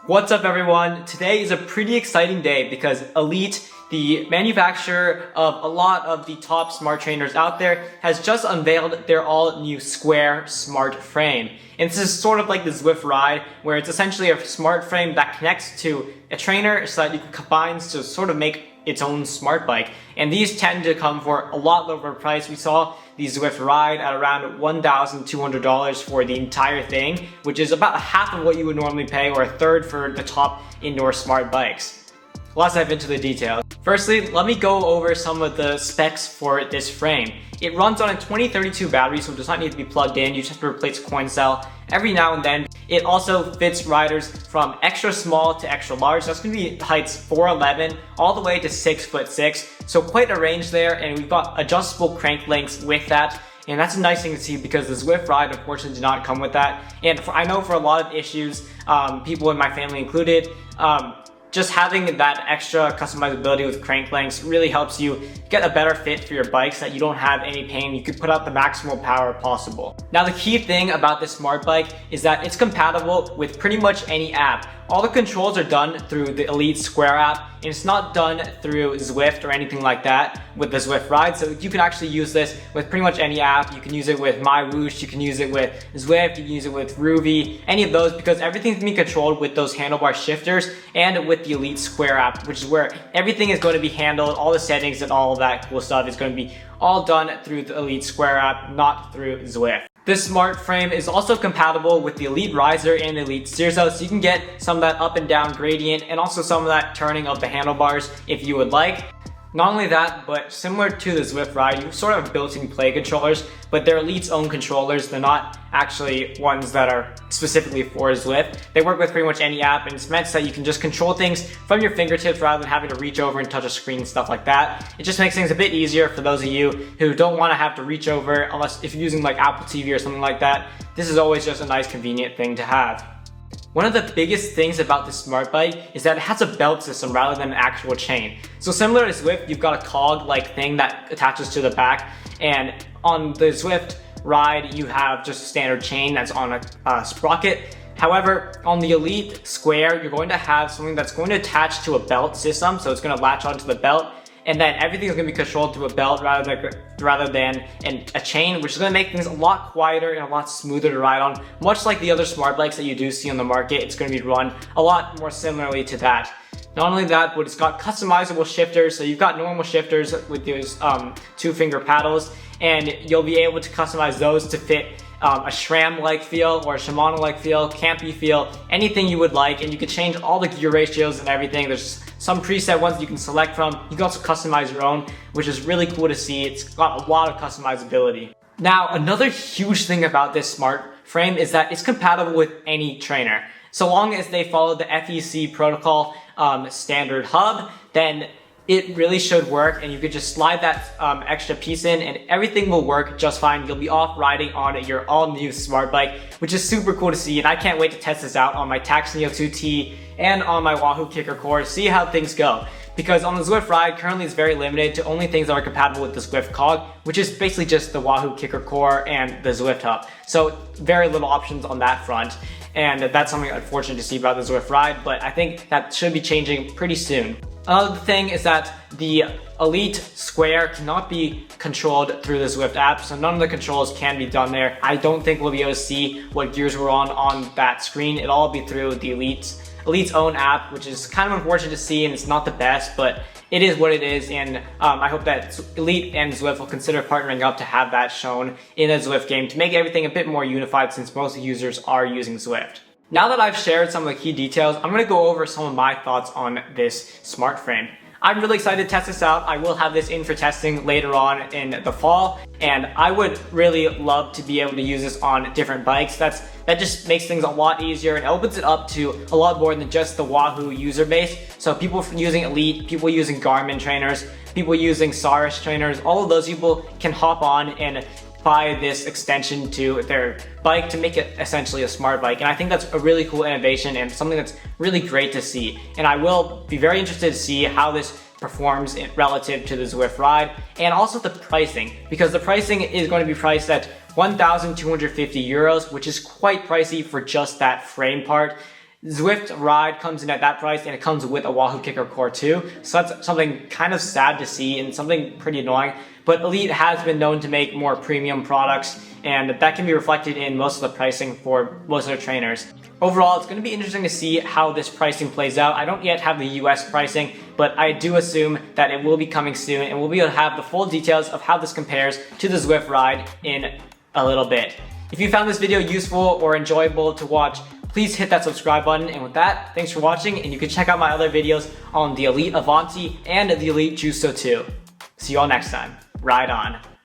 What's up everyone? Today is a pretty exciting day because Elite, the manufacturer of a lot of the top smart trainers out there, has just unveiled their all-new square smart frame. And this is sort of like the Zwift Ride, where it's essentially a smart frame that connects to a trainer so that you can combine to sort of make its own smart bike. And these tend to come for a lot lower price. We saw the Zwift Ride at around $1,200 for the entire thing, which is about half of what you would normally pay, or a third for the top indoor smart bikes. Let's dive into the details. Firstly, let me go over some of the specs for this frame. It runs on a 2032 battery, so it does not need to be plugged in. You just have to replace a coin cell every now and then. It also fits riders from extra small to extra large. That's going to be heights 4'11" all the way to 6'6", so quite a range there. And we've got adjustable crank lengths with that. And that's a nice thing to see because the Zwift Ride unfortunately did not come with that. And I know for a lot of issues, people in my family included, just having that extra customizability with crank lengths really helps you get a better fit for your bike so that you don't have any pain. You can put out the maximal power possible. Now the key thing about this smart bike is that it's compatible with pretty much any app. All the controls are done through the Elite Square app, and it's not done through Zwift or anything like that with the Zwift Ride. So you can actually use this with pretty much any app. You can use it with MyWhoosh, you can use it with Zwift, you can use it with Ruby, any of those, because everything's being controlled with those handlebar shifters and with the Elite Square app, which is where everything is going to be handled. All the settings and all of that cool stuff is going to be all done through the Elite Square app, not through Zwift. This smart frame is also compatible with the Elite Riser and the Elite Steerzo, so you can get some of that up and down gradient and also some of that turning of the handlebars if you would like. Not only that, but similar to the Zwift Ride, you sort of have built-in play controllers, but they're Elite's own controllers. They're not actually ones that are specifically for Zwift. They work with pretty much any app, and it's meant so that you can just control things from your fingertips rather than having to reach over and touch a screen and stuff like that. It just makes things a bit easier for those of you who don't want to have to reach over, unless if you're using like Apple TV or something like that. This is always just a nice convenient thing to have. One of the biggest things about this smart bike is that it has a belt system rather than an actual chain. So similar to Zwift, you've got a cog-like thing that attaches to the back, and on the Zwift Ride, you have just a standard chain that's on a sprocket. However, on the Elite Square, you're going to have something that's going to attach to a belt system, so it's going to latch onto the belt, and then everything is going to be controlled through a belt rather than a chain, which is going to make things a lot quieter and a lot smoother to ride on. Much like the other smart bikes that you do see on the market, it's going to be run a lot more similarly to that. Not only that, but it's got customizable shifters, so you've got normal shifters with those two-finger paddles, and you'll be able to customize those to fit a SRAM-like feel or a Shimano-like feel, campy feel, anything you would like, and you can change all the gear ratios and everything. There's some preset ones you can select from. You can also customize your own, which is really cool to see. It's got a lot of customizability. Now, another huge thing about this smart frame is that it's compatible with any trainer. So long as they follow the FEC protocol standard hub, then it really should work, and you could just slide that extra piece in and everything will work just fine. You'll be off riding on your all-new smart bike, which is super cool to see, and I can't wait to test this out on my Tacx Neo 2T and on my Wahoo Kicker Core, see how things go. Because on the Zwift Ride, currently it's very limited to only things that are compatible with the Zwift Cog, which is basically just the Wahoo Kicker Core and the Zwift Hub. So very little options on that front, and that's something unfortunate to see about the Zwift Ride, but I think that should be changing pretty soon. Another thing is that the Elite Square cannot be controlled through the Zwift app, so none of the controls can be done there. I don't think we'll be able to see what gears we're on that screen. It'll all be through the Elite's own app, which is kind of unfortunate to see, and it's not the best, but it is what it is, and I hope that Elite and Zwift will consider partnering up to have that shown in a Zwift game to make everything a bit more unified, since most users are using Zwift. Now that I've shared some of the key details, I'm going to go over some of my thoughts on this smart frame. I'm really excited to test this out. I will have this in for testing later on in the fall, and I would really love to be able to use this on different bikes. That just makes things a lot easier and opens it up to a lot more than just the Wahoo user base. So people using Elite, people using Garmin trainers, people using Saris trainers, all of those people can hop on and buy this extension to their bike to make it essentially a smart bike. And I think that's a really cool innovation and something that's really great to see. And I will be very interested to see how this performs relative to the Zwift Ride, and also the pricing, because the pricing is going to be priced at 1,250 euros, which is quite pricey for just that frame part. Zwift Ride comes in at that price, and it comes with a Wahoo Kicker Core too. So that's something kind of sad to see and something pretty annoying. But Elite has been known to make more premium products, and that can be reflected in most of the pricing for most of their trainers. Overall, it's going to be interesting to see how this pricing plays out. I don't yet have the US pricing, but I do assume that it will be coming soon, and we'll be able to have the full details of how this compares to the Zwift Ride in a little bit. If you found this video useful or enjoyable to watch, please hit that subscribe button. And with that, thanks for watching, and you can check out my other videos on the Elite Avanti and the Elite Justo too. See you all next time. Ride on.